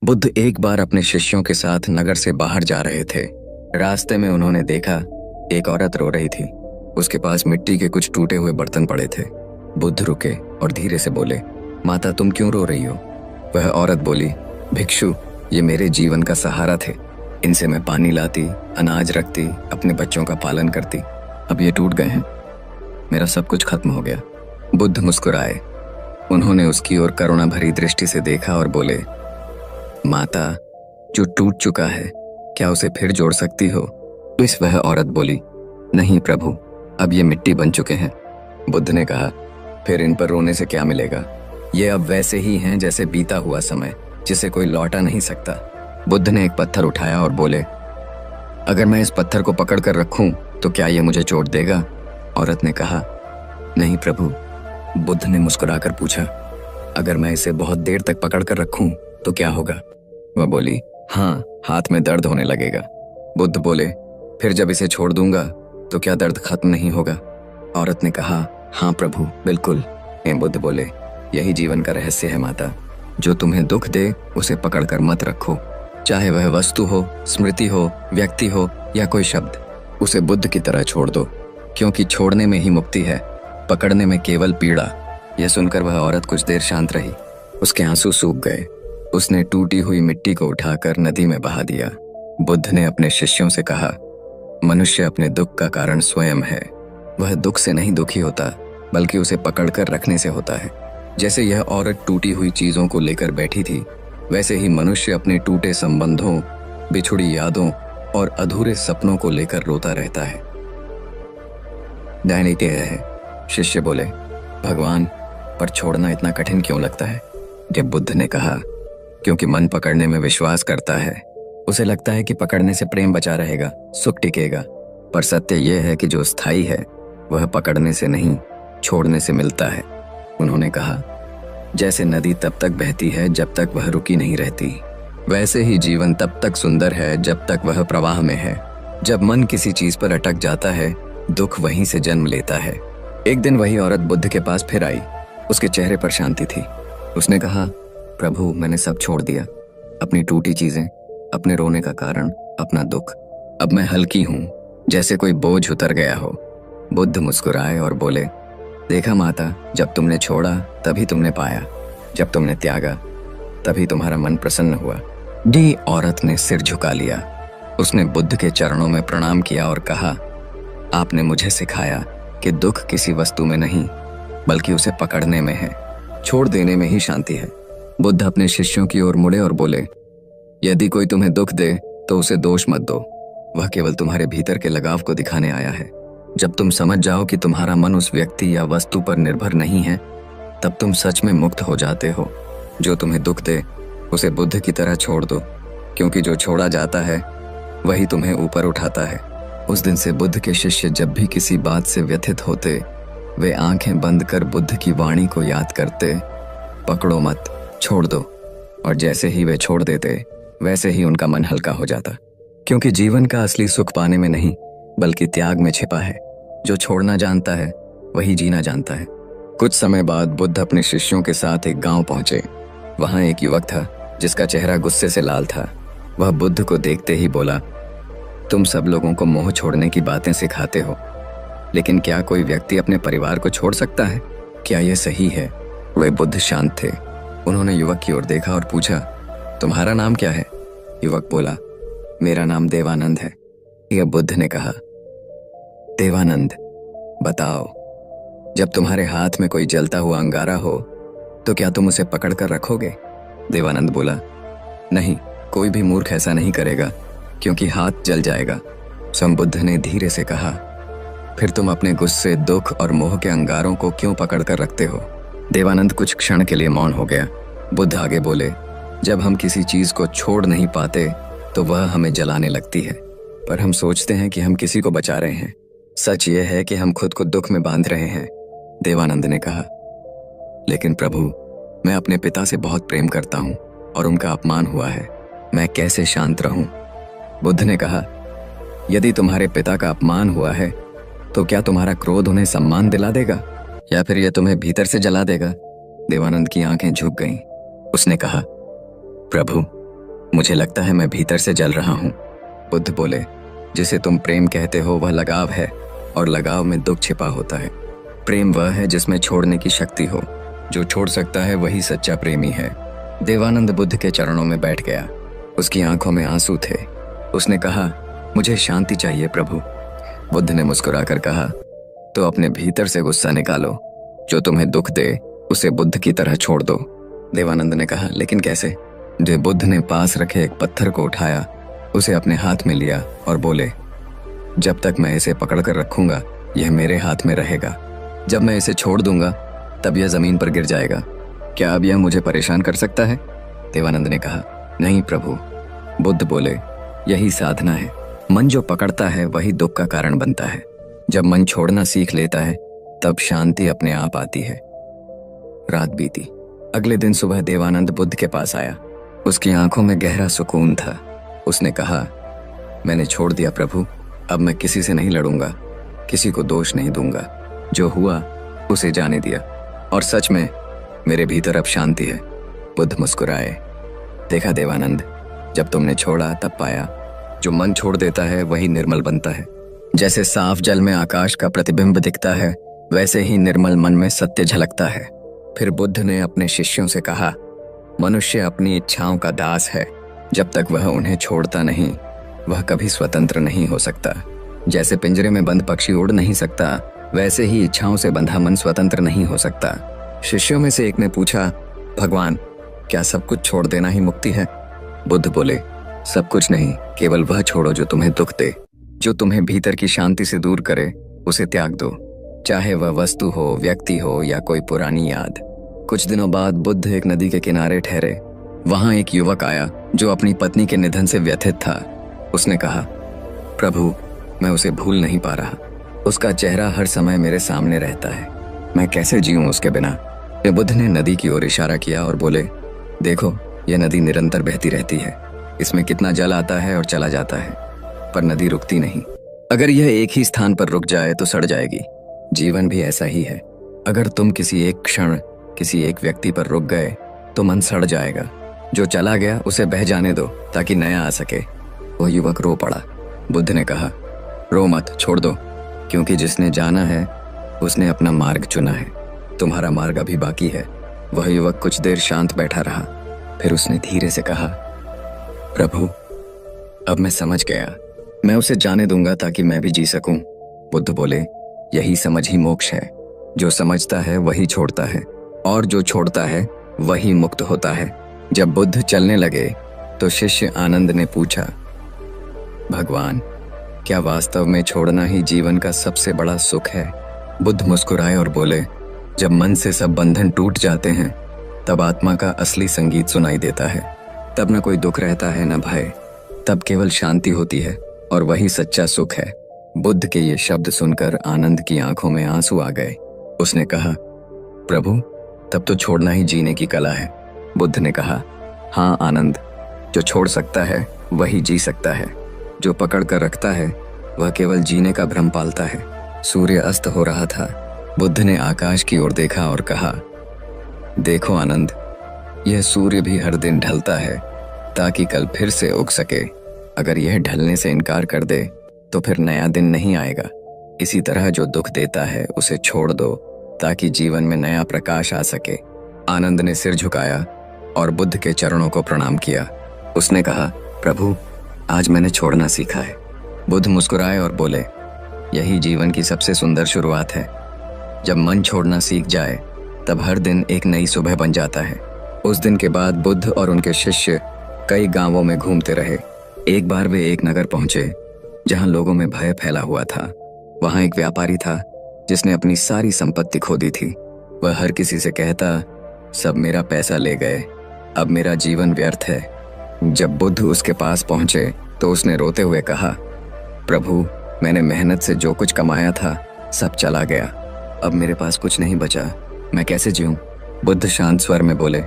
बुद्ध एक बार अपने शिष्यों के साथ नगर से बाहर जा रहे थे। रास्ते में उन्होंने देखा एक औरत रो रही थी। उसके पास मिट्टी के कुछ टूटे हुए बर्तन पड़े थे। बुद्ध रुके और धीरे से बोले, माता तुम क्यों रो रही हो? वह औरत बोली, भिक्षु, ये मेरे जीवन का सहारा थे। इनसे मैं पानी लाती, अनाज रखती, अपने बच्चों का पालन करती। अब ये टूट गए हैं, मेरा सब कुछ खत्म हो गया। बुद्ध मुस्कुराए। उन्होंने उसकी ओर करुणा भरी दृष्टि से देखा और बोले, माता, जो टूट चुका है क्या उसे फिर जोड़ सकती हो? तो इस वह औरत बोली, नहीं प्रभु, अब ये मिट्टी बन चुके हैं। बुद्ध ने कहा, फिर इन पर रोने से क्या मिलेगा? ये अब वैसे ही हैं जैसे बीता हुआ समय, जिसे कोई लौटा नहीं सकता। बुद्ध ने एक पत्थर उठाया और बोले, अगर मैं इस पत्थर को पकड़ कर रखूं तो क्या ये मुझे चोट देगा? औरत ने कहा, नहीं प्रभु। बुद्ध ने मुस्कुराकर पूछा, अगर मैं इसे बहुत देर तक पकड़ कर रखूं तो क्या होगा? वह बोली, हाँ, हाथ में दर्द होने लगेगा। बुद्ध बोले, फिर जब इसे छोड़ दूंगा तो क्या दर्द खत्म नहीं होगा? औरत ने कहा, हाँ प्रभु, बिल्कुल। बुद्ध बोले, यही जीवन का रहस्य है माता। जो तुम्हें दुख दे उसे पकड़कर मत रखो, चाहे वह वस्तु हो, स्मृति हो, व्यक्ति हो या कोई शब्द। उसे बुद्ध की तरह छोड़ दो, क्योंकि छोड़ने में ही मुक्ति है, पकड़ने में केवल पीड़ा। यह सुनकर वह औरत कुछ देर शांत रही। उसके आंसू सूख गए। उसने टूटी हुई मिट्टी को उठाकर नदी में बहा दिया। बुद्ध ने अपने शिष्यों से कहा, मनुष्य अपने दुख का कारण स्वयं है। वह दुख से नहीं दुखी होता, बल्कि उसे पकड़कर रखने से होता है। जैसे यह औरत टूटी हुई चीजों को लेकर बैठी थी, वैसे ही मनुष्य अपने टूटे संबंधों, बिछुड़ी यादों और अधूरे सपनों को लेकर रोता रहता है। दैनिक है। शिष्य बोले, भगवान, पर छोड़ना इतना कठिन क्यों लगता है? जब बुद्ध ने कहा, क्योंकि मन पकड़ने में विश्वास करता है। उसे लगता है कि पकड़ने से प्रेम बचा रहेगा, सुख टिकेगा। पर सत्य यह है कि जो स्थायी है वह पकड़ने से नहीं, छोड़ने से मिलता है। उन्होंने कहा, जैसे नदी तब तक बहती है जब तक वह रुकी नहीं रहती, वैसे ही जीवन तब तक सुंदर है जब तक वह प्रवाह में है। जब मन किसी चीज पर अटक जाता है, दुख वहीं से जन्म लेता है। एक दिन वही औरत बुद्ध के पास फिर आई। उसके चेहरे पर शांति थी। उसने कहा, प्रभु, मैंने सब छोड़ दिया, अपनी टूटी चीजें, अपने रोने का कारण, अपना दुख। अब मैं हल्की हूं, जैसे कोई बोझ उतर गया हो। बुद्ध मुस्कुराए और बोले, देखा माता, जब तुमने छोड़ा तभी तुमने पाया, जब तुमने त्यागा तभी तुम्हारा मन प्रसन्न हुआ। डी औरत ने सिर झुका लिया। उसने बुद्ध के चरणों में प्रणाम किया और कहा, आपने मुझे सिखाया कि दुख किसी वस्तु में नहीं, बल्कि उसे पकड़ने में है, छोड़ देने में ही शांति है। बुद्ध अपने शिष्यों की ओर मुड़े और बोले, यदि कोई तुम्हें दुख दे तो उसे दोष मत दो। वह केवल तुम्हारे भीतर के लगाव को दिखाने आया है। जब तुम समझ जाओ कि तुम्हारा मन उस व्यक्ति या वस्तु पर निर्भर नहीं है, तब तुम सच में मुक्त हो जाते हो। जो तुम्हें दुख दे उसे बुद्ध की तरह छोड़ दो, क्योंकि जो छोड़ा जाता है वही तुम्हें ऊपर उठाता है। उस दिन से बुद्ध के शिष्य जब भी किसी बात से व्यथित होते, वे आंखें बंद कर बुद्ध की वाणी को याद करते, पकड़ो मत, छोड़ दो। और जैसे ही वे छोड़ देते, वैसे ही उनका मन हल्का हो जाता। क्योंकि जीवन का असली सुख पाने में नहीं, बल्कि त्याग में छिपा है। जो छोड़ना जानता है वही जीना जानता है। कुछ समय बाद बुद्ध अपने शिष्यों के साथ एक गांव पहुंचे। वहां एक युवक था जिसका चेहरा गुस्से से लाल था। वह बुद्ध को देखते ही बोला, तुम सब लोगों को मोह छोड़ने की बातें सिखाते हो, लेकिन क्या कोई व्यक्ति अपने परिवार को छोड़ सकता है? क्या यह सही है? वे बुद्ध शांत थे। उन्होंने युवक की ओर देखा और पूछा, तुम्हारा नाम क्या है? युवक बोला, मेरा नाम देवानंद है। यह बुद्ध ने कहा, देवानंद, बताओ, जब तुम्हारे हाथ में कोई जलता हुआ अंगारा हो तो क्या तुम उसे पकड़ कर रखोगे? देवानंद बोला, नहीं, कोई भी मूर्ख ऐसा नहीं करेगा, क्योंकि हाथ जल जाएगा। बुद्ध ने धीरे से कहा, फिर तुम अपने गुस्से, दुख और मोह के अंगारों को क्यों पकड़ कर रखते हो? देवानंद कुछ क्षण के लिए मौन हो गया। बुद्ध आगे बोले, जब हम किसी चीज को छोड़ नहीं पाते तो वह हमें जलाने लगती है, पर हम सोचते हैं कि हम किसी को बचा रहे हैं। सच यह है कि हम खुद को दुख में बांध रहे हैं। देवानंद ने कहा, लेकिन प्रभु, मैं अपने पिता से बहुत प्रेम करता हूं और उनका अपमान हुआ है, मैं कैसे शांत रहूं? बुद्ध ने कहा, यदि तुम्हारे पिता का अपमान हुआ है तो क्या तुम्हारा क्रोध उन्हें सम्मान दिला देगा, या फिर यह तुम्हें भीतर से जला देगा? देवानंद की आंखें झुक गईं। उसने कहा, प्रभु, मुझे लगता है मैं भीतर से जल रहा हूँ। बुद्ध बोले, जिसे तुम प्रेम कहते हो वह लगाव है, और लगाव में दुख छिपा होता है। प्रेम वह है जिसमें छोड़ने की शक्ति हो। जो छोड़ सकता है वही सच्चा प्रेमी है। देवानंद बुद्ध के चरणों में बैठ गया। उसकी आंखों में आंसू थे। उसने कहा, मुझे शांति चाहिए प्रभु। बुद्ध ने मुस्कुराकर कहा, तो अपने भीतर से गुस्सा निकालो। जो तुम्हें दुख दे उसे बुद्ध की तरह छोड़ दो। देवानंद ने कहा, लेकिन कैसे? बुद्ध ने पास रखे एक पत्थर को उठाया, उसे अपने हाथ में लिया और बोले, जब तक मैं इसे पकड़कर रखूंगा यह मेरे हाथ में रहेगा। जब मैं इसे छोड़ दूंगा तब यह जमीन पर गिर जाएगा। क्या अब यह मुझे परेशान कर सकता है? देवानंद ने कहा, नहीं प्रभु। बुद्ध बोले, यही साधना है। मन जो पकड़ता है वही दुख का कारण बनता है। जब मन छोड़ना सीख लेता है तब शांति अपने आप आती है। रात बीती। अगले दिन सुबह देवानंद बुद्ध के पास आया। उसकी आंखों में गहरा सुकून था। उसने कहा, मैंने छोड़ दिया प्रभु। अब मैं किसी से नहीं लड़ूंगा, किसी को दोष नहीं दूंगा। जो हुआ उसे जाने दिया, और सच में मेरे भीतर अब शांति है। बुद्ध मुस्कुराए। देखा देवानंद, जब तुमने छोड़ा तब पाया, जो मन छोड़ देता है वही निर्मल बनता है। जैसे साफ जल में आकाश का प्रतिबिंब दिखता है, वैसे ही निर्मल मन में सत्य झलकता है। फिर बुद्ध ने अपने शिष्यों से कहा, मनुष्य अपनी इच्छाओं का दास है। जब तक वह उन्हें छोड़ता नहीं वह कभी स्वतंत्र नहीं हो सकता। जैसे पिंजरे में बंद पक्षी उड़ नहीं सकता, वैसे ही इच्छाओं से बंधा मन स्वतंत्र नहीं हो सकता। शिष्यों में से एक ने पूछा, भगवान, क्या सब कुछ छोड़ देना ही मुक्ति है? बुद्ध बोले, सब कुछ नहीं, केवल वह छोड़ो जो तुम्हें दुख दे। जो तुम्हें भीतर की शांति से दूर करे उसे त्याग दो, चाहे वह वस्तु हो, व्यक्ति हो या कोई पुरानी याद। कुछ दिनों बाद बुद्ध एक नदी के किनारे ठहरे। वहां एक युवक आया जो अपनी पत्नी के निधन से व्यथित था। उसने कहा, प्रभु, मैं उसे भूल नहीं पा रहा। उसका चेहरा हर समय मेरे सामने रहता है। मैं कैसे जीऊं उसके बिना? बुद्ध ने नदी की ओर इशारा किया और बोले, देखो, यह नदी निरंतर बहती रहती है। इसमें कितना जल आता है और चला जाता है, पर नदी रुकती नहीं। अगर यह एक ही स्थान पर रुक जाए तो सड़ जाएगी। जीवन भी ऐसा ही है। अगर तुम किसी एक क्षण किसी एक व्यक्ति पर रुक गए तो मन सड़ जाएगा। जो चला गया उसे बह जाने दो ताकि नया आ सके। वह युवक रो पड़ा। बुद्ध ने कहा, रो मत, छोड़ दो, क्योंकि जिसने जाना है उसने अपना मार्ग चुना है। तुम्हारा मार्ग अभी बाकी है। वह युवक कुछ देर शांत बैठा रहा, फिर उसने धीरे से कहा, प्रभु, अब मैं समझ गया। मैं उसे जाने दूंगा ताकि मैं भी जी सकूं। बुद्ध बोले, यही समझ ही मोक्ष है। जो समझता है वही छोड़ता है, और जो छोड़ता है वही मुक्त होता है। जब बुद्ध चलने लगे तो शिष्य आनंद ने पूछा, भगवान, क्या वास्तव में छोड़ना ही जीवन का सबसे बड़ा सुख है? बुद्ध मुस्कुराए और बोले, जब मन से सब बंधन टूट जाते हैं तब आत्मा का असली संगीत सुनाई देता है। तब न कोई दुख रहता है न भय। तब केवल शांति होती है, और वही सच्चा सुख है। बुद्ध के ये शब्द सुनकर आनंद की आंखों में आंसू आ गए। उसने कहा, प्रभु, तब तो छोड़ना ही जीने की कला है। बुद्ध ने कहा, हाँ आनंद, जो छोड़ सकता है वही जी सकता है। जो पकड़ कर रखता है वह केवल जीने का भ्रम पालता है। सूर्य अस्त हो रहा था। बुद्ध ने आकाश की ओर देखा और कहा, देखो आनंद, यह सूर्य भी हर दिन ढलता है ताकि कल फिर से उग सके। अगर यह ढलने से इनकार कर दे तो फिर नया दिन नहीं आएगा। इसी तरह जो दुख देता है उसे छोड़ दो ताकि जीवन में नया प्रकाश आ सके। आनंद ने सिर झुकाया और बुद्ध के चरणों को प्रणाम किया। उसने कहा, प्रभु, आज मैंने छोड़ना सीखा है। बुद्ध मुस्कुराए और बोले, यही जीवन की सबसे सुंदर शुरुआत है। जब मन छोड़ना सीख जाए तब हर दिन एक नई सुबह बन जाता है। उस दिन के बाद बुद्ध और उनके शिष्य कई गांवों में घूमते रहे। एक बार वे एक नगर पहुंचे जहां लोगों में भय फैला हुआ था। वहां एक व्यापारी था जिसने अपनी सारी संपत्ति खो दी थी। वह हर किसी से कहता, सब मेरा पैसा ले गए, अब मेरा जीवन व्यर्थ है। जब बुद्ध उसके पास पहुंचे तो उसने रोते हुए कहा, प्रभु, मैंने मेहनत से जो कुछ कमाया था सब चला गया। अब मेरे पास कुछ नहीं बचा, मैं कैसे जीऊं? बुद्ध शांत स्वर में बोले,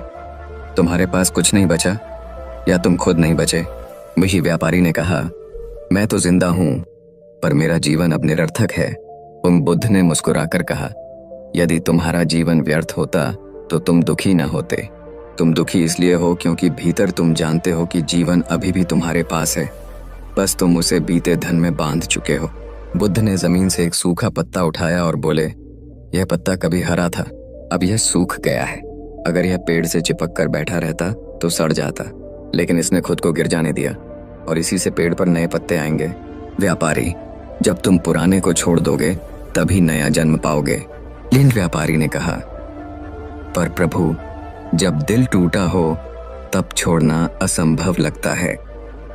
तुम्हारे पास कुछ नहीं बचा या तुम खुद नहीं बचे? वही व्यापारी ने कहा, मैं तो जिंदा हूं, पर मेरा जीवन अब निरर्थक है। बुद्ध ने मुस्कुराकर कहा, यदि तुम्हारा जीवन व्यर्थ होता तो तुम दुखी न होते। तुम दुखी इसलिए हो क्योंकि भीतर तुम जानते हो कि जीवन अभी भी तुम्हारे पास है, बस तुम उसे बीते धन में बांध चुके हो। बुद्ध ने जमीन से एक सूखा पत्ता उठाया और बोले, यह पत्ता कभी हरा था, अब यह सूख गया है। अगर यह पेड़ से चिपक कर बैठा रहता तो सड़ जाता, लेकिन इसने खुद को गिर जाने दिया और इसी से पेड़ पर नए पत्ते आएंगे। व्यापारी, जब तुम पुराने को छोड़ दोगे तभी नया जन्म पाओगे। लेकिन व्यापारी ने कहा, पर प्रभु, जब दिल टूटा हो तब छोड़ना असंभव लगता है।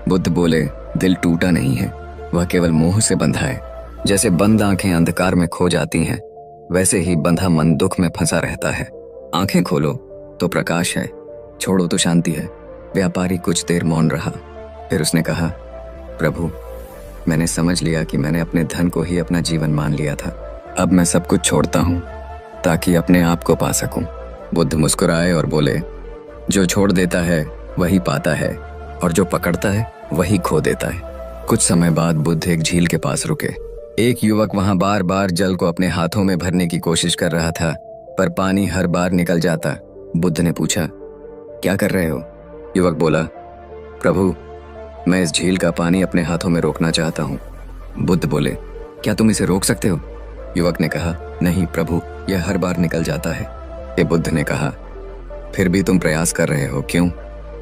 बुद्ध बोले, दिल टूटा नहीं है, वह केवल मोह से बंधा है। जैसे बंद आंखें अंधकार में खो जाती हैं, वैसे ही बंधा मन दुख में फंसा रहता है। आंखें खोलो तो प्रकाश है, छोड़ो तो शांति है। व्यापारी कुछ देर मौन रहा, फिर उसने कहा, प्रभु, मैंने समझ लिया कि मैंने अपने धन को ही अपना जीवन मान लिया था। अब मैं सब कुछ छोड़ता हूँ ताकि अपने आप को पा सकूं। बुद्ध मुस्कुराए और बोले, जो छोड़ देता है वही पाता है और जो पकड़ता है वही खो देता है। कुछ समय बाद बुद्ध एक झील के पास रुके। एक युवक वहां बार बार जल को अपने हाथों में भरने की कोशिश कर रहा था, पर पानी हर बार निकल जाता। बुद्ध ने पूछा, क्या कर रहे हो? युवक बोला, प्रभु, मैं इस झील का पानी अपने हाथों में रोकना चाहता हूँ। बुद्ध बोले, क्या तुम इसे रोक सकते हो? युवक ने कहा, नहीं प्रभु, यह हर बार निकल जाता है। ये बुद्ध ने कहा, फिर भी तुम प्रयास कर रहे हो, क्यों?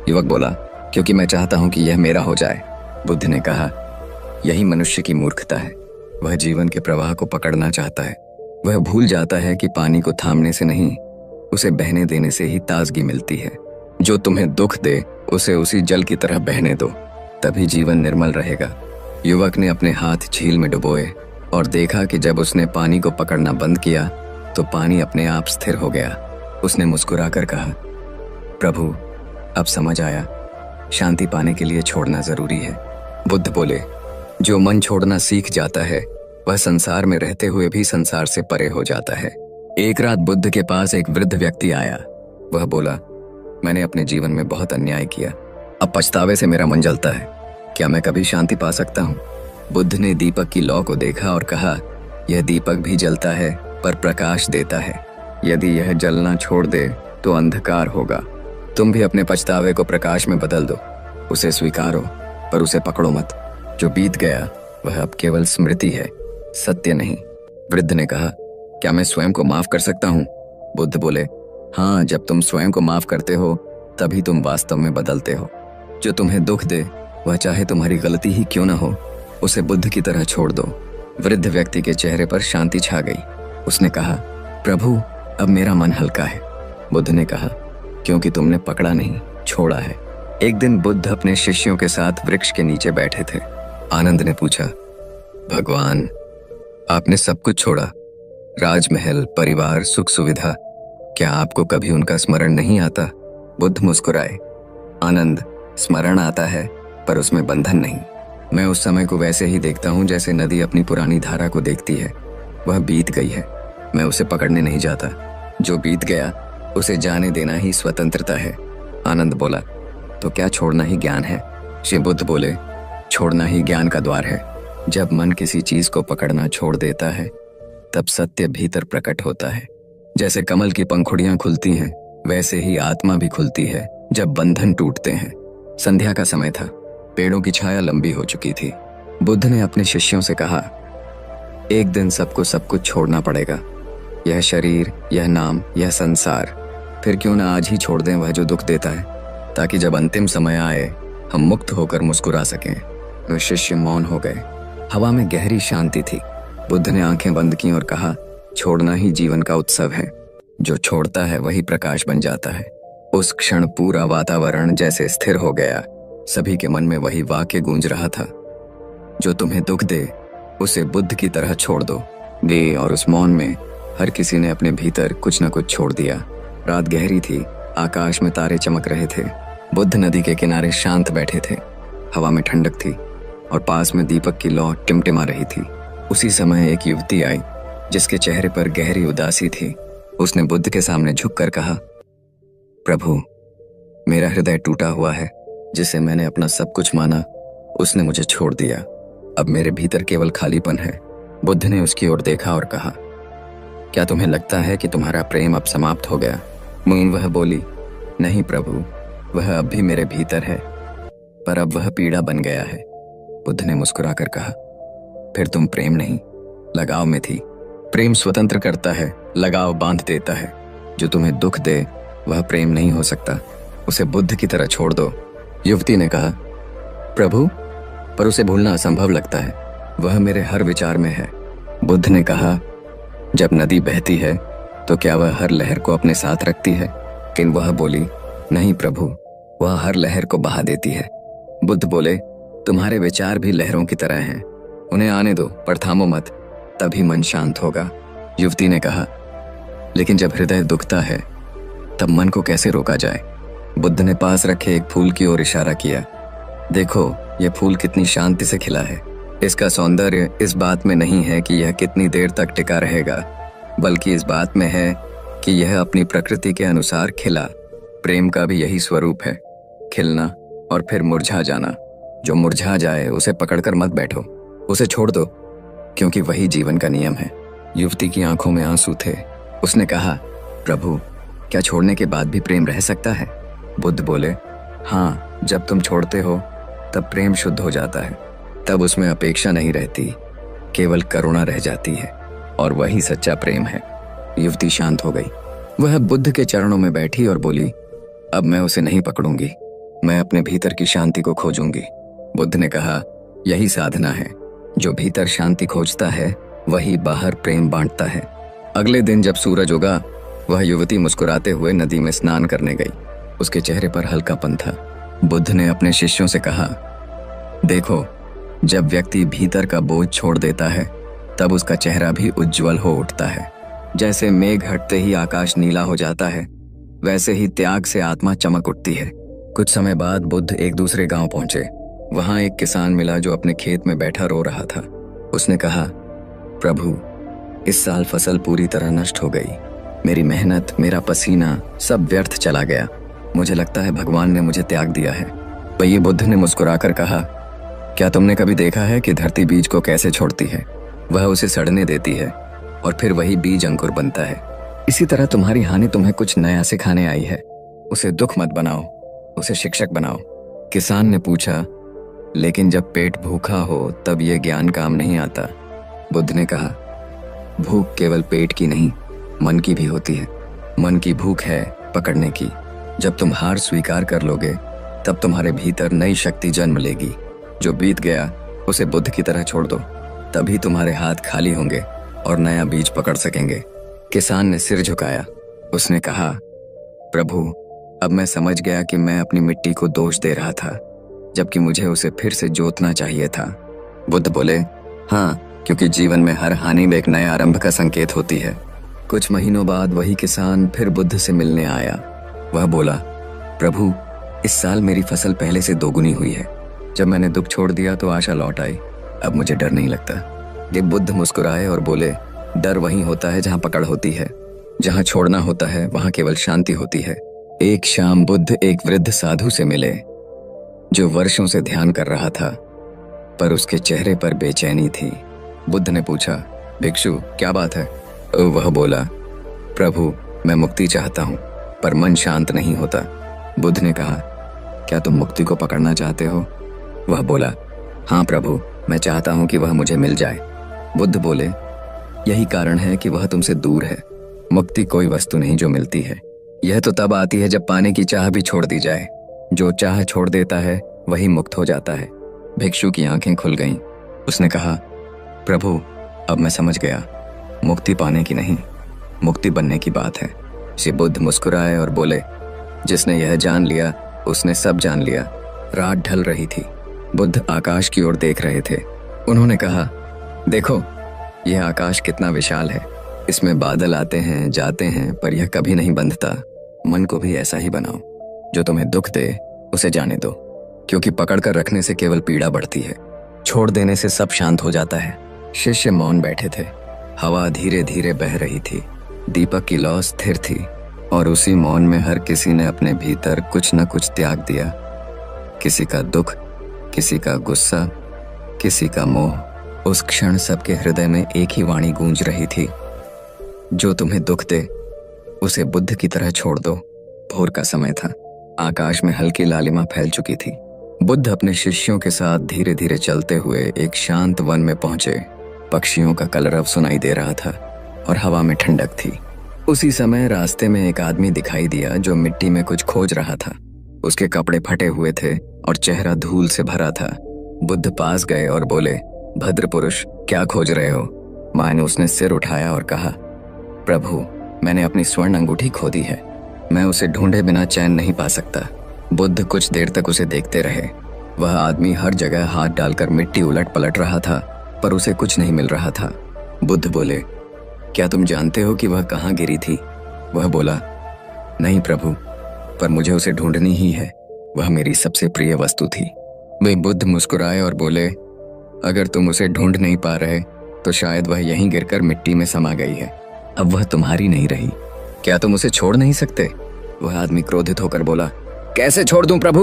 युवक बोला, क्योंकि मैं चाहता हूं कि यह मेरा हो जाए। बुद्ध ने कहा, यही मनुष्य की मूर्खता है। वह जीवन के प्रवाह को पकड़ना चाहता है। वह भूल जाता है कि पानी को थामने से नहीं, उसे बहने देने से ही ताजगी मिलती है। जो तुम्हें दुख दे उसे उसी जल की तरह बहने दो, तभी जीवन निर्मल रहेगा। युवक ने अपने हाथ झील में डुबोए और देखा कि जब उसने पानी को पकड़ना बंद किया तो पानी अपने आप स्थिर हो गया। उसने मुस्कुराकर कहा, प्रभु, अब समझ आया, शांति पाने के लिए छोड़ना जरूरी है। बुद्ध बोले, जो मन छोड़ना सीख जाता है वह संसार में रहते हुए भी संसार से परे हो जाता है। एक रात बुद्ध के पास एक वृद्ध व्यक्ति आया। वह बोला, मैंने अपने जीवन में बहुत अन्याय किया, अब पछतावे से मेरा मन जलता है। क्या मैं कभी शांति पा सकता हूँ? बुद्ध ने दीपक की लौ को देखा और कहा, यह दीपक भी जलता है पर प्रकाश देता है। यदि यह जलना छोड़ दे तो अंधकार होगा। तुम भी अपने पछतावे को प्रकाश में बदल दो। उसे स्वीकारो पर उसे पकड़ो मत। जो बीत गया वह अब केवल स्मृति है, सत्य नहीं। वृद्ध ने कहा, क्या मैं स्वयं को माफ कर सकता हूँ? बुद्ध बोले, हाँ, जब तुम स्वयं को माफ करते हो तभी तुम वास्तव में बदलते हो। जो तुम्हें दुख दे वह चाहे तुम्हारी गलती ही क्यों ना हो, उसे बुद्ध की तरह छोड़ दो। वृद्ध व्यक्ति के चेहरे पर शांति छा गई। उसने कहा, प्रभु, अब मेरा मन हल्का है। बुद्ध ने कहा, क्योंकि तुमने पकड़ा नहीं, छोड़ा है। एक दिन बुद्ध अपने शिष्यों के साथ वृक्ष के नीचे बैठे थे। आनंद ने पूछा, भगवान, आपने सब कुछ छोड़ा, राजमहल, परिवार, सुख सुविधा, क्या आपको कभी उनका स्मरण नहीं आता? बुद्ध मुस्कुराए, आनंद, स्मरण आता है पर उसमें बंधन नहीं। मैं उस समय को वैसे ही देखता हूँ जैसे नदी अपनी पुरानी धारा को देखती है। वह बीत गई है, मैं उसे पकड़ने नहीं जाता। जो बीत गया उसे जाने देना ही स्वतंत्रता है। आनंद बोला, तो क्या छोड़ना ही ज्ञान है? श्री बुद्ध बोले, छोड़ना ही ज्ञान का द्वार है। जब मन किसी चीज को पकड़ना छोड़ देता है तब सत्य भीतर प्रकट होता है। जैसे कमल की पंखुड़ियां खुलती हैं वैसे ही आत्मा भी खुलती है जब बंधन टूटते हैं। संध्या का समय था, पेड़ों की छाया लंबी हो चुकी थी। बुद्ध ने अपने शिष्यों से कहा, एक दिन सबको सब कुछ छोड़ना पड़ेगा, यह शरीर, यह नाम, यह संसार। फिर क्यों ना आज ही छोड़ दें वह जो दुख देता है, ताकि जब अंतिम समय आए हम मुक्त होकर मुस्कुरा सकें। वे शिष्य मौन हो गए। हवा में गहरी शांति थी। बुद्ध ने आंखें बंद की और कहा, छोड़ना ही जीवन का उत्सव है। जो छोड़ता है वही प्रकाश बन जाता है। उस क्षण पूरा वातावरण जैसे स्थिर हो गया। सभी के मन में वही वाक्य गूंज रहा था, जो तुम्हें दुख दे उसे बुद्ध की तरह छोड़ दो। वे और उस मौन में हर किसी ने अपने भीतर कुछ न कुछ छोड़ दिया। रात गहरी थी, आकाश में तारे चमक रहे थे। बुद्ध नदी के किनारे शांत बैठे थे। हवा में ठंडक थी और पास में दीपक की लौ टिमटिमा रही थी। उसी समय एक युवती आई जिसके चेहरे पर गहरी उदासी थी। उसने बुद्ध के सामने झुककर कहा, प्रभु, मेरा हृदय टूटा हुआ है। जिसे मैंने अपना सब कुछ माना उसने मुझे छोड़ दिया। अब मेरे भीतर केवल खालीपन है। बुद्ध ने उसकी ओर देखा और कहा, क्या तुम्हें लगता है कि तुम्हारा प्रेम अब समाप्त हो गया? मुइन वह बोली, नहीं प्रभु, वह अब भी मेरे भीतर है, पर अब वह पीड़ा बन गया है। बुद्ध ने मुस्कुराकर कहा, फिर तुम प्रेम नहीं, लगाव में थी। प्रेम स्वतंत्र करता है, लगाव बांध देता है। जो तुम्हें दुख दे वह प्रेम नहीं हो सकता, उसे बुद्ध की तरह छोड़ दो। युवती ने कहा, प्रभु, पर उसे भूलना असंभव लगता है, वह मेरे हर विचार में है। बुद्ध ने कहा, जब नदी बहती है तो क्या वह हर लहर को अपने साथ रखती है? लेकिन वह बोली, नहीं प्रभु, वह हर लहर को बहा देती है। बुद्ध बोले, तुम्हारे विचार भी लहरों की तरह हैं, उन्हें आने दो पर थामो मत, तभी मन शांत होगा। युवती ने कहा, लेकिन जब हृदय दुखता है तब मन को कैसे रोका जाए? बुद्ध ने पास रखे एक फूल की ओर इशारा किया। देखो, यह फूल कितनी शांति से खिला है। इसका सौंदर्य इस बात में नहीं है कि यह कितनी देर तक टिका रहेगा, बल्कि इस बात में है कि यह अपनी प्रकृति के अनुसार खिला। प्रेम का भी यही स्वरूप है, खिलना और फिर मुरझा जाना। जो मुरझा जाए उसे पकड़कर मत बैठो, उसे छोड़ दो, क्योंकि वही जीवन का नियम है। युवती की आंखों में आंसू थे। उसने कहा, प्रभु, क्या छोड़ने के बाद भी प्रेम रह सकता है? बुद्ध बोले, हाँ, जब तुम छोड़ते हो तब प्रेम शुद्ध हो जाता है, तब उसमें अपेक्षा नहीं रहती, केवल करुणा रह जाती है, और वही सच्चा प्रेम है। युवती शांत हो गई। वह बुद्ध के चरणों में बैठी और बोली, अब मैं उसे नहीं पकड़ूंगी, मैं अपने भीतर की शांति को खोजूंगी। बुद्ध ने कहा, यही साधना है। जो भीतर शांति खोजता है वही बाहर प्रेम बांटता है। अगले दिन जब सूरज उगा, वह युवती मुस्कुराते हुए नदी में स्नान करने गई। उसके चेहरे पर हल्कापन था। बुद्ध ने अपने शिष्यों से कहा, देखो, जब व्यक्ति भीतर का बोझ छोड़ देता है तब उसका चेहरा भी उज्जवल हो उठता है। जैसे मेघ हटते ही आकाश नीला हो जाता है, वैसे ही त्याग से आत्मा चमक उठती है। कुछ समय बाद बुद्ध एक दूसरे गांव पहुंचे। वहां एक किसान मिला जो अपने खेत में बैठा रो रहा था। उसने कहा, प्रभु, इस साल फसल पूरी तरह नष्ट हो गई। मेरी मेहनत, मेरा पसीना सब व्यर्थ चला गया। मुझे लगता है भगवान ने मुझे त्याग दिया है। वही बुद्ध ने मुस्कुराकर कहा, क्या तुमने कभी देखा है कि धरती बीज को कैसे छोड़ती है? वह उसे सड़ने देती है और फिर वही बीज अंकुर बनता है। इसी तरह तुम्हारी हानि तुम्हें कुछ नया सिखाने आई है। उसे दुख मत बनाओ, उसे शिक्षक बनाओ। किसान ने पूछा, लेकिन जब पेट भूखा हो तब यह ज्ञान काम नहीं आता। बुद्ध ने कहा, भूख केवल पेट की नहीं, मन की भी होती है। मन की भूख है पकड़ने की। जब तुम हार स्वीकार कर लोगे तब तुम्हारे भीतर नई शक्ति जन्म लेगी। जो बीत गया उसे बुद्ध की तरह छोड़ दो, तभी तुम्हारे हाथ खाली होंगे और नया बीज पकड़ सकेंगे। किसान ने सिर झुकाया। उसने कहा, प्रभु, अब मैं समझ गया कि मैं अपनी मिट्टी को दोष दे रहा था, जबकि मुझे उसे फिर से जोतना चाहिए था। बुद्ध बोले, हाँ, क्योंकि जीवन में हर हानि में एक नए आरंभ का संकेत होती है। कुछ महीनों बाद वही किसान फिर बुद्ध से मिलने आया। वह बोला, प्रभु, इस साल मेरी फसल पहले से दोगुनी हुई है। जब मैंने दुख छोड़ दिया तो आशा लौट आई। अब मुझे डर नहीं लगता। ये बुद्ध मुस्कुराए और बोले, डर वहीं होता है जहाँ पकड़ होती है। जहाँ छोड़ना होता है वहाँ केवल शांति होती है। एक शाम बुद्ध एक वृद्ध साधु से मिले जो वर्षों से ध्यान कर रहा था, पर उसके चेहरे पर बेचैनी थी। बुद्ध ने पूछा, भिक्षु, क्या बात है? वह बोला, प्रभु, मैं मुक्ति चाहता हूँ, पर मन शांत नहीं होता। बुद्ध ने कहा, क्या तुम मुक्ति को पकड़ना चाहते हो? वह बोला, हाँ प्रभु, मैं चाहता हूँ कि वह मुझे मिल जाए। बुद्ध बोले, यही कारण है कि वह तुमसे दूर है। मुक्ति कोई वस्तु नहीं जो मिलती है, यह तो तब आती है जब पाने की चाह भी छोड़ दी जाए। जो चाह छोड़ देता है वही मुक्त हो जाता है। भिक्षु की आंखें खुल गईं। उसने कहा, प्रभु, अब मैं समझ गया, मुक्ति पाने की नहीं, मुक्ति बनने की बात है। श्री बुद्ध मुस्कुराए और बोले, जिसने यह जान लिया उसने सब जान लिया। रात ढल रही थी। बुद्ध आकाश की ओर देख रहे थे। उन्होंने कहा, देखो, यह आकाश कितना विशाल है। इसमें बादल आते हैं जाते हैं, पर यह कभी नहीं बंधता। मन को भी ऐसा ही बनाओ। जो तुम्हें दुख दे उसे जाने दो, क्योंकि पकड़ कर रखने से केवल पीड़ा बढ़ती है, छोड़ देने से सब शांत हो जाता है। शिष्य मौन बैठे थे। हवा धीरे धीरे बह रही थी। दीपक की लौ स्थिर थी और उसी मौन में हर किसी ने अपने भीतर कुछ न कुछ त्याग दिया। किसी का दुख, किसी का गुस्सा, किसी का मोह। उस क्षण सबके हृदय में एक ही वाणी गूंज रही थी, जो तुम्हें दुख दे उसे बुद्ध की तरह छोड़ दो, भोर का समय था। आकाश में हल्की लालिमा फैल चुकी थी। बुद्ध अपने शिष्यों के साथ धीरे धीरे चलते हुए एक शांत वन में पहुंचे। पक्षियों का कलरव सुनाई दे रहा था और हवा में ठंडक थी। उसी समय रास्ते में एक आदमी दिखाई दिया जो मिट्टी में कुछ खोज रहा था। उसके कपड़े फटे हुए थे और चेहरा धूल से भरा था। बुद्ध पास गए और बोले, भद्र पुरुष, क्या खोज रहे हो? मानो उसने सिर उठाया और कहा, प्रभु, मैंने अपनी स्वर्ण अंगूठी खो दी है। मैं उसे ढूंढे बिना चैन नहीं पा सकता। बुद्ध कुछ देर तक उसे देखते रहे। वह आदमी हर जगह हाथ डालकर मिट्टी उलट पलट रहा था, पर उसे कुछ नहीं मिल रहा था। बुद्ध बोले, क्या तुम जानते हो कि वह कहाँ गिरी थी? वह बोला, नहीं प्रभु, पर मुझे उसे ढूंढनी ही है। वह मेरी सबसे प्रिय वस्तु थी। वे बुद्ध मुस्कुराए और बोले, अगर तुम उसे ढूंढ नहीं पा रहे तो शायद वह यहीं गिरकर मिट्टी में समा गई है। अब वह तुम्हारी नहीं रही। क्या तुम उसे छोड़ नहीं सकते? वह आदमी क्रोधित होकर बोला, कैसे छोड़ दूं प्रभु?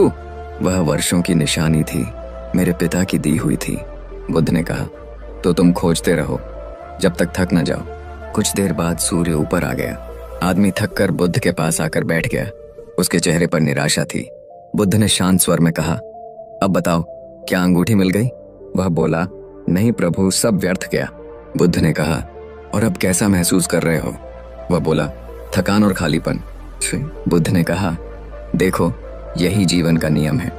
वह वर्षों की निशानी थी, मेरे पिता की दी हुई थी। बुद्ध ने कहा, तो तुम खोजते रहो जब तक थक न जाओ। कुछ देर बाद सूर्य ऊपर आ गया। आदमी थककर बुद्ध के पास आकर बैठ गया। उसके चेहरे पर निराशा थी। बुद्ध ने शांत स्वर में कहा, अब बताओ, क्या अंगूठी मिल गई? वह बोला, नहीं प्रभु, सब व्यर्थ गया। बुद्ध ने कहा, और अब कैसा महसूस कर रहे हो? वह बोला, थकान और खालीपन। बुद्ध ने कहा, देखो, यही जीवन का नियम है।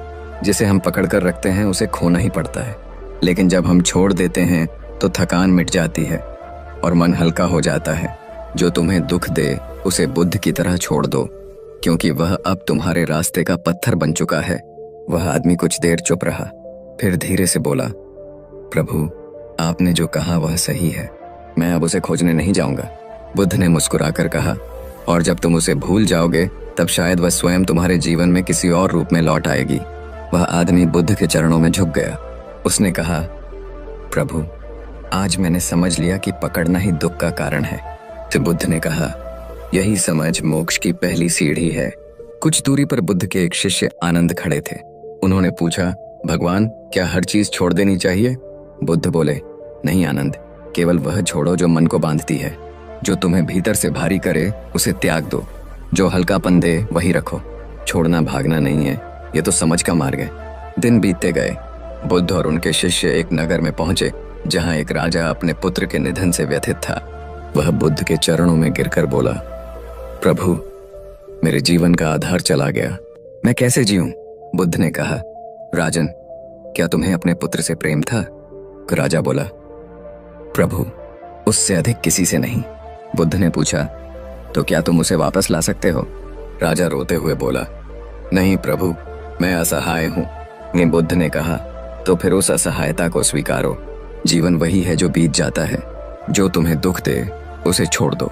जिसे हम पकड़ कर रखते हैं उसे खोना ही पड़ता है, लेकिन जब हम छोड़ देते हैं तो थकान मिट जाती है और मन हल्का हो जाता है। जो तुम्हें दुख दे उसे बुद्ध की तरह छोड़ दो, क्योंकि वह अब तुम्हारे रास्ते का पत्थर बन चुका है। वह आदमी कुछ देर चुप रहा, फिर धीरे से बोला, प्रभु, आपने जो कहा वह सही है। मैं अब उसे खोजने नहीं जाऊंगा। बुद्ध ने मुस्कुराकर कहा, और जब तुम उसे भूल जाओगे तब शायद वह स्वयं तुम्हारे जीवन में किसी और रूप में लौट आएगी। वह आदमी बुद्ध के चरणों में झुक गया। उसने कहा, प्रभु, आज मैंने समझ लिया कि पकड़ना ही दुख का कारण है। तो बुद्ध ने कहा, यही समझ मोक्ष की पहली सीढ़ी है। कुछ दूरी पर बुद्ध के एक शिष्य आनंद खड़े थे। उन्होंने पूछा, भगवान, क्या हर चीज छोड़ देनी चाहिए? बुद्ध बोले, नहीं आनंद, केवल वह छोड़ो जो मन को बांधती है। जो तुम्हें भीतर से भारी करे उसे त्याग दो। जो हल्कापन दे वही रखो। छोड़ना भागना नहीं है, ये तो समझ का मार्ग है। दिन बीतते गए। बुद्ध और उनके शिष्य एक नगर में पहुंचे जहां एक राजा अपने पुत्र के निधन से व्यथित था। वह बुद्ध के चरणों में गिरकर बोला, प्रभु, मेरे जीवन का आधार चला गया, मैं कैसे जीऊं? बुद्ध ने कहा, राजन, क्या तुम्हें अपने पुत्र से प्रेम था? राजा बोला, प्रभु, उससे अधिक किसी से नहीं। बुद्ध ने पूछा, तो क्या तुम उसे वापस ला सकते हो? राजा रोते हुए बोला, नहीं प्रभु, मैं असहाय हूं। बुद्ध ने कहा, तो फिर उस असहायता को स्वीकारो। जीवन वही है जो बीत जाता है। जो तुम्हें दुख दे उसे छोड़ दो,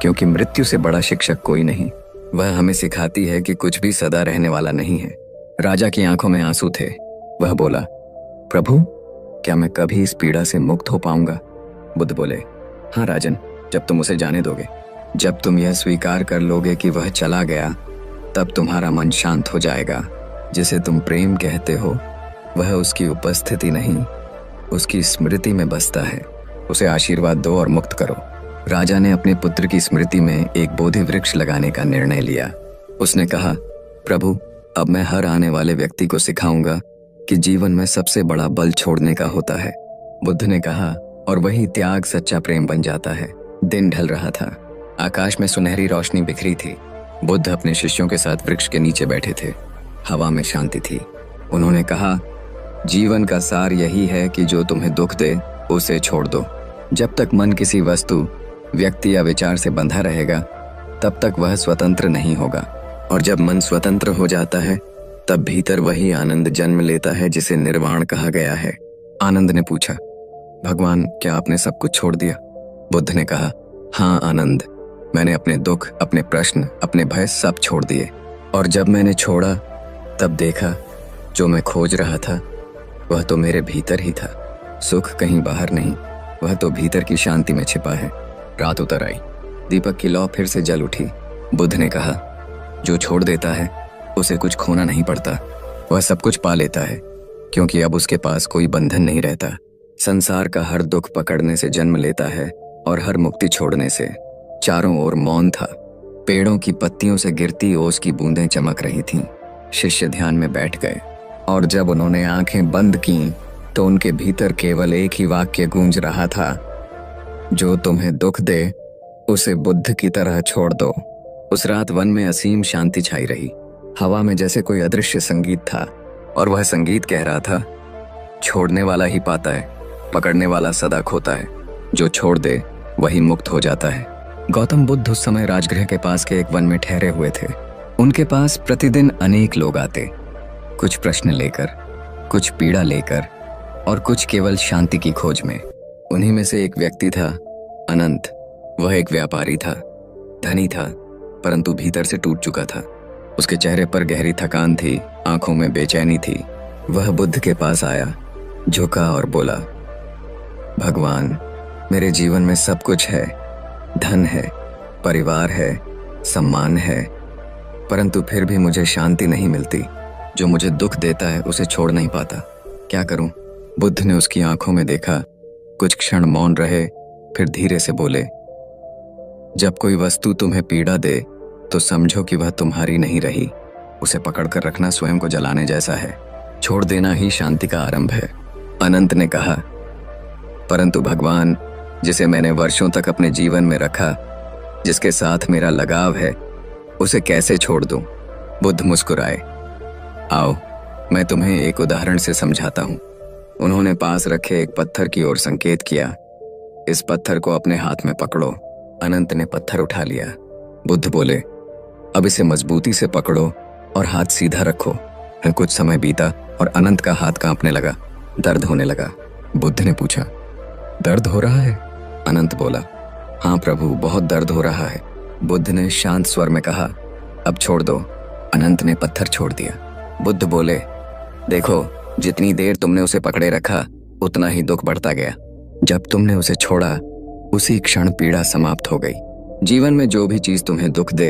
क्योंकि मृत्यु से बड़ा शिक्षक कोई नहीं। वह हमें सिखाती है कि कुछ भी सदा रहने वाला नहीं है। राजा की आंखों में आंसू थे। वह बोला, प्रभु, क्या मैं कभी इस पीड़ा से मुक्त हो पाऊंगा? बुद्ध बोले, हाँ राजन, जब तुम उसे जाने दोगे। जब तुम यह स्वीकार कर लोगे कि वह चला गया, तब तुम्हारा मन शांत हो जाएगा। जिसे तुम प्रेम कहते हो वह उसकी उपस्थिति नहीं, उसकी स्मृति में बसता है। उसे आशीर्वाद दो और मुक्त करो। राजा ने अपने पुत्र की स्मृति में एक बोधि वृक्ष लगाने का निर्णय लिया। उसने कहा, प्रभु, अब मैं हर आने वाले व्यक्ति को सिखाऊंगा कि जीवन में सबसे बड़ा बल छोड़ने का होता है। बुद्ध ने कहा, और वही त्याग सच्चा प्रेम बन जाता है। दिन ढल रहा था। आकाश में सुनहरी रोशनी बिखरी थी। बुद्ध अपने शिष्यों के साथ वृक्ष के नीचे बैठे थे। हवा में शांति थी। उन्होंने कहा, जीवन का सार यही है कि जो तुम्हें दुख दे उसे छोड़ दो। जब तक मन किसी वस्तु, व्यक्ति या विचार से बंधा रहेगा, तब तक वह स्वतंत्र नहीं होगा। और जब मन स्वतंत्र हो जाता है, तब भीतर वही आनंद जन्म लेता है जिसे निर्वाण कहा गया है। आनंद ने पूछा, भगवान, क्या आपने सब कुछ छोड़ दिया? बुद्ध ने कहा, हाँ आनंद, मैंने अपने दुख, अपने प्रश्न, अपने भय सब छोड़ दिए। और जब मैंने छोड़ा तब देखा, जो मैं खोज रहा था वह तो मेरे भीतर ही था। सुख कहीं बाहर नहीं, वह तो भीतर की शांति में छिपा है। रात उतर आई। दीपक की लौ फिर से जल उठी। बुद्ध ने कहा, जो छोड़ देता है उसे कुछ खोना नहीं पड़ता। वह सब कुछ पा लेता है, क्योंकि अब उसके पास कोई बंधन नहीं रहता। संसार का हर दुख पकड़ने से जन्म लेता है और हर मुक्ति छोड़ने से। चारों ओर मौन था। पेड़ों की पत्तियों से गिरती ओस की बूंदें चमक रही थीं। शिष्य ध्यान में बैठ गए और जब उन्होंने आंखें बंद की तो उनके भीतर केवल एक ही वाक्य गूंज रहा था, जो तुम्हें दुख दे उसे बुद्ध की तरह छोड़ दो। उस रात वन में असीम शांति छाई रही। हवा में जैसे कोई अदृश्य संगीत था और वह संगीत कह रहा था, छोड़ने वाला ही पाता है, पकड़ने वाला सदा खोता है, जो छोड़ दे वही मुक्त हो जाता है। गौतम बुद्ध उस समय राजगृह के पास के एक वन में ठहरे हुए थे। उनके पास प्रतिदिन अनेक लोग आते, कुछ प्रश्न लेकर, कुछ पीड़ा लेकर और कुछ केवल शांति की खोज में। उन्हीं में से एक व्यक्ति था अनंत। वह एक व्यापारी था, धनी था, परंतु भीतर से टूट चुका था। उसके चेहरे पर गहरी थकान थी, आंखों में बेचैनी थी। वह बुद्ध के पास आया, झुका और बोला, भगवान, मेरे जीवन में सब कुछ है, धन है, परिवार है, सम्मान है, परंतु फिर भी मुझे शांति नहीं मिलती। जो मुझे दुख देता है उसे छोड़ नहीं पाता, क्या करूं? बुद्ध ने उसकी आंखों में देखा, कुछ क्षण मौन रहे, फिर धीरे से बोले, जब कोई वस्तु तुम्हें पीड़ा दे तो समझो कि वह तुम्हारी नहीं रही। उसे पकड़कर रखना स्वयं को जलाने जैसा है। छोड़ देना ही शांति का आरंभ है। अनंत ने कहा, परंतु भगवान, जिसे मैंने वर्षों तक अपने जीवन में रखा, जिसके साथ मेरा लगाव है, उसे कैसे छोड़ दूं? बुद्ध मुस्कुराए। आओ, मैं तुम्हें एक उदाहरण से समझाता हूं। उन्होंने पास रखे एक पत्थर की ओर संकेत किया। इस पत्थर को अपने हाथ में पकड़ो। अनंत ने पत्थर उठा लिया। बुद्ध बोले, अब इसे मजबूती से पकड़ो और हाथ सीधा रखो। फिर कुछ समय बीता और अनंत का हाथ कांपने लगा, दर्द होने लगा। बुद्ध ने पूछा, दर्द हो रहा है? अनंत बोला, हाँ प्रभु, बहुत दर्द हो रहा है। बुद्ध ने शांत स्वर में कहा, अब छोड़ दो। अनंत ने पत्थर छोड़ दिया। बुद्ध बोले, देखो, जितनी देर तुमने उसे पकड़े रखा उतना ही दुख बढ़ता गया। जब तुमने उसे छोड़ा उसी क्षण पीड़ा समाप्त हो गई। जीवन में जो भी चीज तुम्हें दुख दे,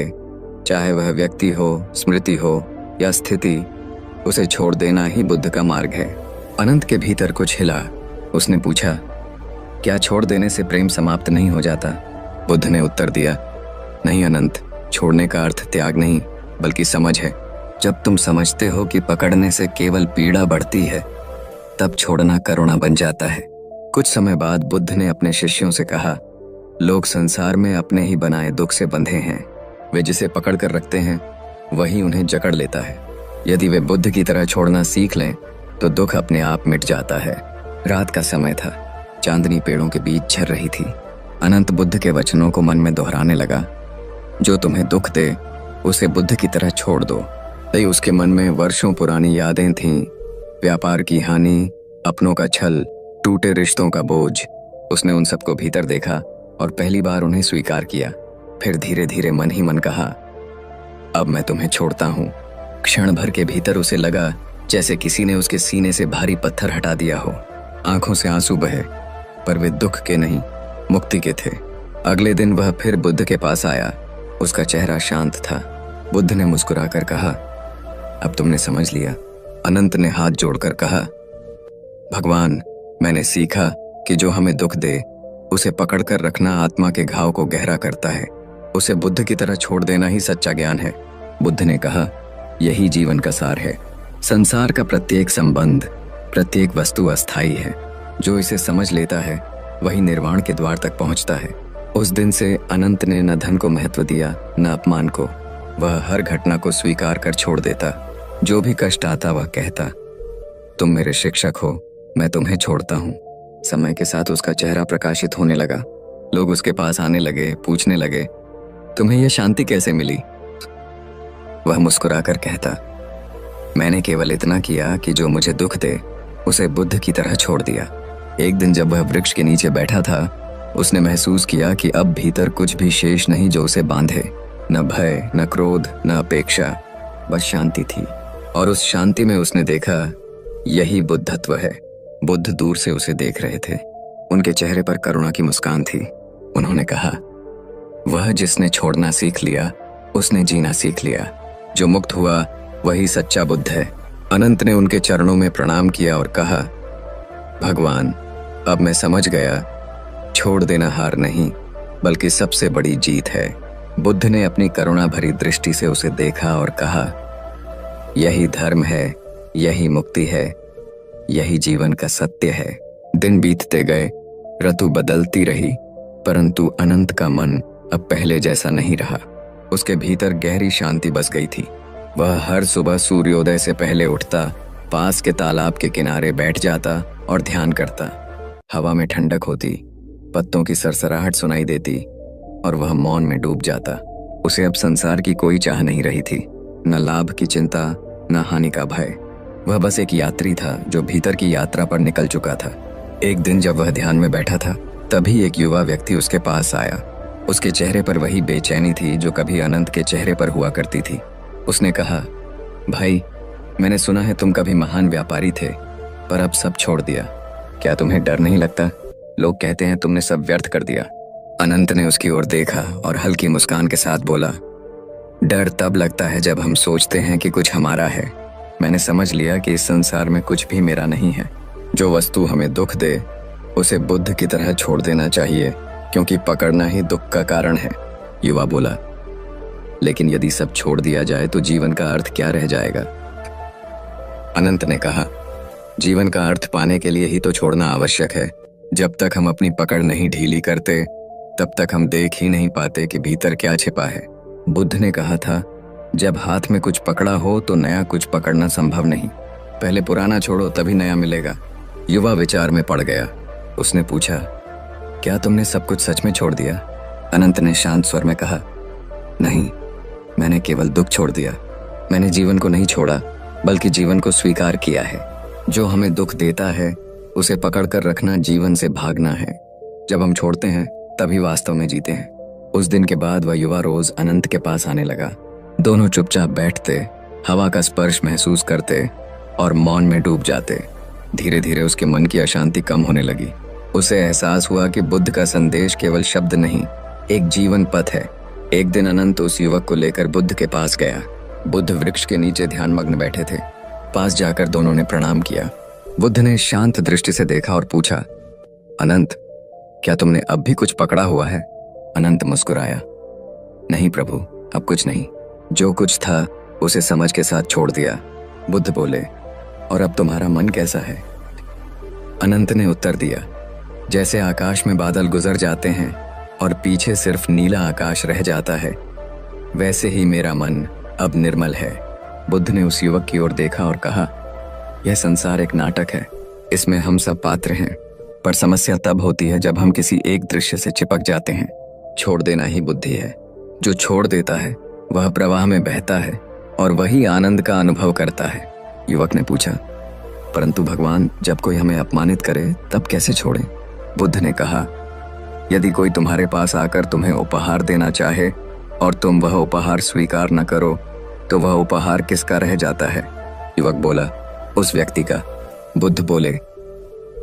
चाहे वह व्यक्ति हो, स्मृति हो या स्थिति, उसे छोड़ देना ही बुद्ध का मार्ग है। अनंत के भीतर कुछ हिला। उसने पूछा, क्या छोड़ देने से प्रेम समाप्त नहीं हो जाता? बुद्ध ने उत्तर दिया, नहीं अनंत, छोड़ने का अर्थ त्याग नहीं बल्कि समझ है। जब तुम समझते हो कि पकड़ने से केवल पीड़ा बढ़ती है, तब छोड़ना करुणा बन जाता है। कुछ समय बाद बुद्ध ने अपने शिष्यों से कहा, लोग संसार में अपने ही बनाए दुख से बंधे हैं। वे जिसे पकड़ कर रखते हैं वही उन्हें जकड़ लेता है। यदि वे बुद्ध की तरह छोड़ना सीख लें तो दुख अपने आप मिट जाता है। रात का समय था, चांदनी पेड़ों के बीच झर रही थी। अनंत बुद्ध के वचनों को मन में दोहराने लगा, जो तुम्हें दुख दे उसे बुद्ध की तरह छोड़ दो। तई उसके मन में वर्षों पुरानी यादें थीं, व्यापार की हानि, अपनों का छल, टूटे रिश्तों का बोझ। उसने उन सबको भीतर देखा और पहली बार उन्हें स्वीकार किया। फिर धीरे धीरे मन ही मन कहा, अब मैं तुम्हें छोड़ता हूँ। क्षण भर के भीतर उसे लगा जैसे किसी ने उसके सीने से भारी पत्थर हटा दिया हो। आंखों से आंसू बहे, पर वे दुख के नहीं, मुक्ति के थे। अगले दिन वह फिर बुद्ध के पास आया। उसका चेहरा शांत था। बुद्ध ने मुस्कुराकर कहा, अब तुमने समझ लिया? अनंत ने हाथ जोड़कर कहा, भगवान, मैंने सीखा कि जो हमें दुख दे उसे पकड़कर रखना आत्मा के घाव को गहरा करता है। उसे बुद्ध की तरह छोड़ देना ही सच्चा ज्ञान है। बुद्ध ने कहा, यही जीवन का सार है। संसार का प्रत्येक संबंध, प्रत्येक वस्तु अस्थायी है। जो इसे समझ लेता है वही निर्वाण के द्वार तक पहुंचता है। उस दिन से अनंत ने न धन को महत्व दिया न अपमान को। वह हर घटना को स्वीकार कर छोड़ देता। जो भी कष्ट आता वह कहता, तुम मेरे शिक्षक हो, मैं तुम्हें छोड़ता हूँ। समय के साथ उसका चेहरा प्रकाशित होने लगा। लोग उसके पास आने लगे, पूछने लगे, तुम्हें यह शांति कैसे मिली? वह मुस्कुराकर कहता, मैंने केवल इतना किया कि जो मुझे दुख दे उसे बुद्ध की तरह छोड़ दिया। एक दिन जब वह वृक्ष के नीचे बैठा था, उसने महसूस किया कि अब भीतर कुछ भी शेष नहीं जो उसे बांधे। न भय, न क्रोध, न अपेक्षा, बस शांति थी। और उस शांति में उसने देखा, यही बुद्धत्व है। बुद्ध दूर से उसे देख रहे थे। उनके चेहरे पर करुणा की मुस्कान थी। उन्होंने कहा, वह जिसने छोड़ना सीख लिया उसने जीना सीख लिया। जो मुक्त हुआ वही सच्चा बुद्ध है। अनंत ने उनके चरणों में प्रणाम किया और कहा, भगवान, अब मैं समझ गया, छोड़ देना हार नहीं बल्कि सबसे बड़ी जीत है। बुद्ध ने अपनी करुणा भरी दृष्टि से उसे देखा और कहा, यही धर्म है, यही मुक्ति है, यही जीवन का सत्य है। दिन बीतते गए, ऋतु बदलती रही, परंतु अनंत का मन अब पहले जैसा नहीं रहा। उसके भीतर गहरी शांति बस गई थी। वह हर सुबह सूर्योदय से पहले उठता, पास के तालाब के किनारे बैठ जाता और ध्यान करता। हवा में ठंडक होती, पत्तों की सरसराहट सुनाई देती और वह मौन में डूब जाता। उसे अब संसार की कोई चाह नहीं रही थी, न लाभ की चिंता, न हानि का भय। वह बस एक यात्री था जो भीतर की यात्रा पर निकल चुका था। एक दिन जब वह ध्यान में बैठा था, तभी एक युवा व्यक्ति उसके पास आया। उसके चेहरे पर वही बेचैनी थी जो कभी अनंत के चेहरे पर हुआ करती थी। उसने कहा, भाई, मैंने सुना है तुम कभी महान व्यापारी थे, पर अब सब छोड़ दिया। क्या तुम्हें डर नहीं लगता? लोग कहते हैं तुमने सब व्यर्थ कर दिया। अनंत ने उसकी ओर देखा और हल्की मुस्कान के साथ बोला, डर तब लगता है जब हम सोचते हैं कि कुछ हमारा है। मैंने समझ लिया कि इस संसार में कुछ भी मेरा नहीं है। जो वस्तु हमें दुख दे, उसे बुद्ध की तरह छोड़ देना चाहिए, क्योंकि पकड़ना ही दुख का कारण है। युवा बोला, लेकिन यदि सब छोड़ दिया जाए तो जीवन का अर्थ क्या रह जाएगा? अनंत ने कहा, जीवन का अर्थ पाने के लिए ही तो छोड़ना आवश्यक है। जब तक हम अपनी पकड़ नहीं ढीली करते, तब तक हम देख ही नहीं पाते कि भीतर क्या छिपा है। बुद्ध ने कहा था, जब हाथ में कुछ पकड़ा हो तो नया कुछ पकड़ना संभव नहीं। पहले पुराना छोड़ो, तभी नया मिलेगा। युवा विचार में पड़ गया। उसने पूछा, क्या तुमने सब कुछ सच में छोड़ दिया? अनंत ने शांत स्वर में कहा, नहीं, मैंने केवल दुख छोड़ दिया। मैंने जीवन को नहीं छोड़ा, बल्कि जीवन को स्वीकार किया है। जो हमें दुख देता है, उसे पकड़कर रखना जीवन से भागना है। जब हम छोड़ते हैं, तभी वास्तव में जीते हैं। उस दिन के बाद वह युवा रोज अनंत के पास आने लगा। दोनों चुपचाप बैठते, हवा का स्पर्श महसूस करते और मौन में डूब जाते। धीरे धीरे उसके मन की अशांति कम होने लगी। उसे एहसास हुआ कि बुद्ध का संदेश केवल शब्द नहीं, एक जीवन पथ है। एक दिन अनंत उस युवक को लेकर बुद्ध के पास गया। बुद्ध वृक्ष के नीचे ध्यानमग्न बैठे थे। पास जाकर दोनों ने प्रणाम किया। बुद्ध ने शांत दृष्टि से देखा और पूछा, अनंत, क्या तुमने अब भी कुछ पकड़ा हुआ है? अनंत मुस्कुराया, नहीं प्रभु, अब कुछ नहीं। जो कुछ था उसे समझ के साथ छोड़ दिया। बुद्ध बोले, और अब तुम्हारा मन कैसा है? अनंत ने उत्तर दिया, जैसे आकाश में बादल गुजर जाते हैं और पीछे सिर्फ नीला आकाश रह जाता है, वैसे ही मेरा मन अब निर्मल है। बुद्ध ने उस युवक की ओर देखा और कहा, यह संसार एक नाटक है, इसमें हम सब पात्र हैं, पर समस्या तब होती है जब हम किसी एक दृश्य से चिपक जाते हैं। छोड़ देना ही बुद्धि है। जो छोड़ देता है वह प्रवाह में बहता है और वही आनंद का अनुभव करता है। युवक ने पूछा, परंतु भगवान, जब कोई हमें अपमानित करे तब कैसे छोड़ें? बुद्ध ने कहा, यदि कोई तुम्हारे पास आकर तुम्हें उपहार देना चाहे और तुम वह उपहार स्वीकार न करो, तो वह उपहार किसका रह जाता है? युवक बोला, उस व्यक्ति का। बुद्ध बोले,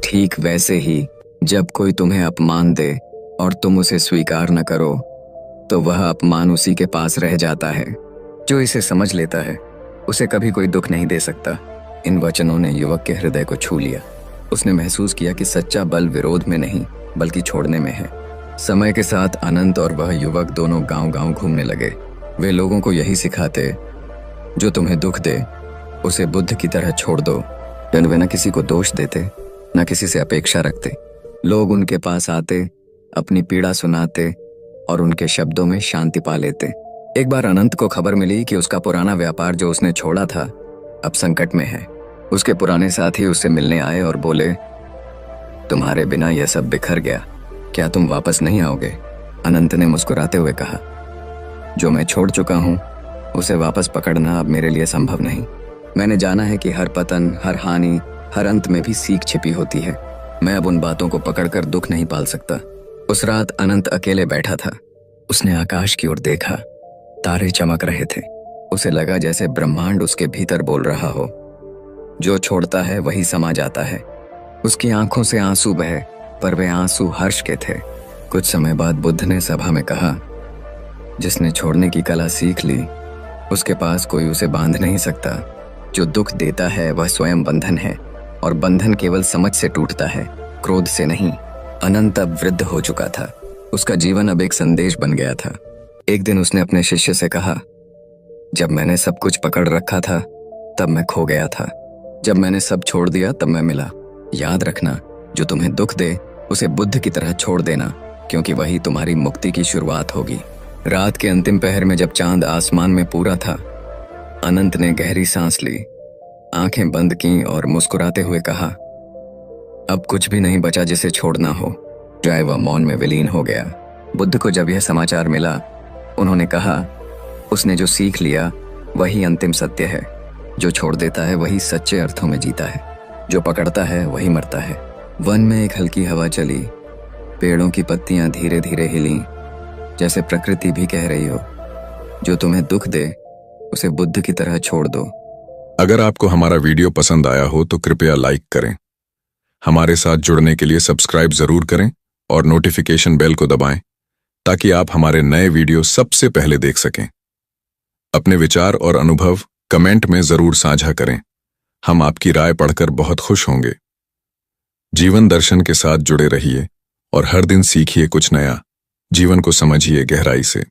ठीक वैसे ही जब कोई तुम्हें अपमान दे और तुम उसे स्वीकार न करो, तो वह अपमान उसी के पास रह जाता है। जो इसे समझ लेता है उसे कभी कोई दुख नहीं दे सकता। इन वचनों ने युवक के हृदय को छू लिया। उसने महसूस किया कि सच्चा बल विरोध में नहीं, बल्कि छोड़ने में है। समय के साथ अनंत और वह युवक दोनों गांव-गांव घूमने लगे। वे लोगों को यही सिखाते, जो तुम्हें दुख दे उसे बुद्ध की तरह छोड़ दो। वे न किसी को दोष देते, न किसी से अपेक्षा रखते। लोग उनके पास आते, अपनी पीड़ा सुनाते और उनके शब्दों में शांति पा लेते। एक बार अनंत को खबर मिली कि उसका पुराना व्यापार जो उसने छोड़ा था अब संकट में है। उसके पुराने साथी उससे मिलने आए और बोले, तुम्हारे बिना यह सब बिखर गया, क्या तुम वापस नहीं आओगे? अनंत ने मुस्कुराते हुए कहा, जो मैं छोड़ चुका हूं उसे वापस पकड़ना अब मेरे लिए संभव नहीं। मैंने जाना है कि हर पतन, हर हानि, हर अंत में भी सीख छिपी होती है। मैं अब उन बातों को पकड़कर दुख नहीं पाल सकता। उस रात अनंत अकेले बैठा था। उसने आकाश की ओर देखा। तारे चमक रहे थे। उसे लगा जैसे ब्रह्मांड उसके भीतर बोल रहा हो। जो छोड़ता है वही समा जाता है। उसकी आंखों से आंसू बहे, पर वे आंसू हर्ष के थे। कुछ समय बाद बुद्ध ने सभा में कहा, जिसने छोड़ने की कला सीख ली, उसके पास कोई उसे बांध नहीं सकता। जो दुख देता है वह स्वयं बंधन है, और बंधन केवल समझ से टूटता है, क्रोध से नहीं। अनंत अब वृद्ध हो चुका था। उसका जीवन अब एक संदेश बन गया था। एक दिन उसने अपने शिष्य से कहा, जब मैंने सब कुछ पकड़ रखा था तब मैं खो गया था, जब मैंने सब छोड़ दिया तब मैं मिला। याद रखना, जो तुम्हें दुख दे उसे बुद्ध की तरह छोड़ देना, क्योंकि वही तुम्हारी मुक्ति की शुरुआत होगी। रात के अंतिम पहर में जब चांद आसमान में पूरा था, अनंत ने गहरी सांस ली, आंखें बंद की और मुस्कुराते हुए कहा, अब कुछ भी नहीं बचा जिसे छोड़ना हो। जाए वह मौन में विलीन हो गया। बुद्ध को जब यह समाचार मिला, उन्होंने कहा, उसने जो सीख लिया वही अंतिम सत्य है। जो छोड़ देता है वही सच्चे अर्थों में जीता है, जो पकड़ता है वही मरता है। वन में एक हल्की हवा चली, पेड़ों की पत्तियां धीरे धीरे हिली, जैसे प्रकृति भी कह रही हो, जो तुम्हें दुख दे उसे बुद्ध की तरह छोड़ दो। अगर आपको हमारा वीडियो पसंद आया हो तो कृपया लाइक करें, हमारे साथ जुड़ने के लिए सब्सक्राइब जरूर करें और नोटिफिकेशन बेल को दबाएं ताकि आप हमारे नए वीडियो सबसे पहले देख सकें। अपने विचार और अनुभव कमेंट में जरूर साझा करें, हम आपकी राय पढ़कर बहुत खुश होंगे। जीवन दर्शन के साथ जुड़े रहिए और हर दिन सीखिए कुछ नया, जीवन को समझिए गहराई से।